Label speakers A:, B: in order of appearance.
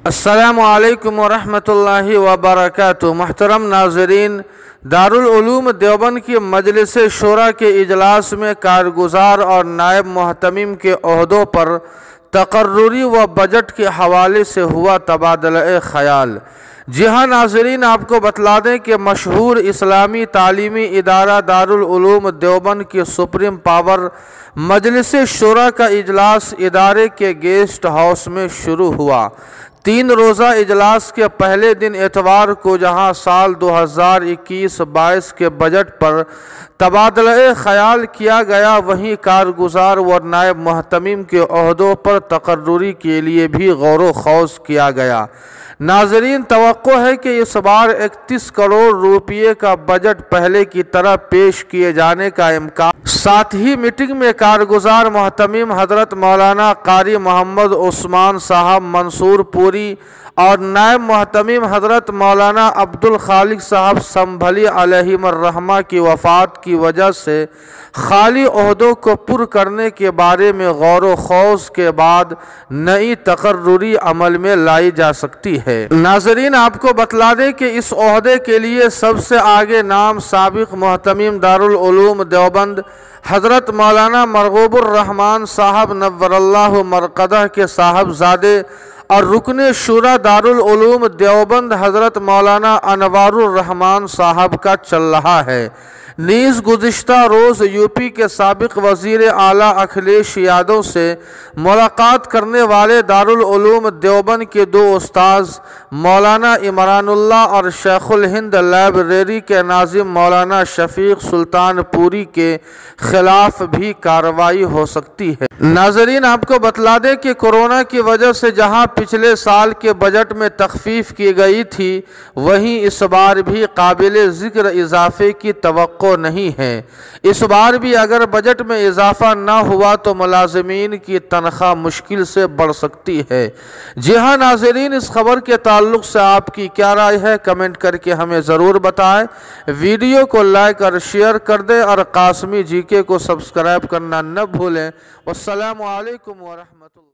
A: السلام علیکم ورحمۃ اللہ وبرکاتہ۔ محترم ناظرین، دارالعلوم دیوبند کی مجلس شورا کے اجلاس میں کارگزار اور نائب محتمم کے عہدوں پر تقرری و بجٹ کے حوالے سے ہوا تبادلہ خیال۔ جی ہاں ناظرین، آپ کو بتلا دیں کہ مشہور اسلامی تعلیمی ادارہ دارالعلوم دیوبند کی سپریم پاور مجلس شورا کا اجلاس ادارے کے گیسٹ ہاؤس میں شروع ہوا۔ 3 روزہ اجلاس کے پہلے دن اتوار کو جہاں سال 2021-22 کے بجٹ پر تبادلہ خیال کیا گیا، وہیں کارگزار و نائب محتمم کے عہدوں پر تقرری کے لیے بھی غور و خوض کیا گیا۔ ناظرین، توقع ہے کہ اس بار 31 کروڑ روپے کا بجٹ پہلے کی طرح پیش کیے جانے کا امکان۔ ساتھ ہی میٹنگ میں کارگزار محتمم حضرت مولانا قاری محمد عثمان صاحب منصور پوری اور نائب محتمم حضرت مولانا عبدالخالق صاحب سنبھلی علیہم الرحمہ کی وفات کی وجہ سے خالی عہدوں کو پر کرنے کے بارے میں غور و خوض کے بعد نئی تقرری عمل میں لائی جا سکتی ہے۔ ناظرین، آپ کو بتلا دیں کہ اس عہدے کے لیے سب سے آگے نام سابق محتمم دارالعلوم دیوبند حضرت مولانا مرغوب الرحمن صاحب نور اللہ مرقدہ کے صاحبزادے اور رکن شورا دارالعلوم دیوبند حضرت مولانا انوار الرحمن صاحب کا چل رہا ہے۔ نیز گزشتہ روز یوپی کے سابق وزیر اعلیٰ اکھلیش یادو سے ملاقات کرنے والے دارالعلوم دیوبند کے 2 استاذ مولانا عمران اللہ اور شیخ الہند لائبریری کے ناظم مولانا شفیق سلطان پوری کے خلاف بھی کارروائی ہو سکتی ہے۔ ناظرین، آپ کو بتلا دیں کہ کورونا کی وجہ سے جہاں پچھلے سال کے بجٹ میں تخفیف کی گئی تھی، وہیں اس بار بھی قابل ذکر اضافے کی توقع نہیں ہے۔ اس بار بھی اگر بجٹ میں اضافہ نہ ہوا تو ملازمین کی تنخواہ مشکل سے بڑھ سکتی ہے۔ جی ہاں ناظرین، اس خبر کے تعلق سے آپ کی کیا رائے ہے؟ کمنٹ کر کے ہمیں ضرور بتائیں۔ ویڈیو کو لائک اور شیئر کر دیں اور قاسمی جی کے کو سبسکرائب کرنا نہ بھولیں۔ والسلام علیکم ورحمۃ اللہ۔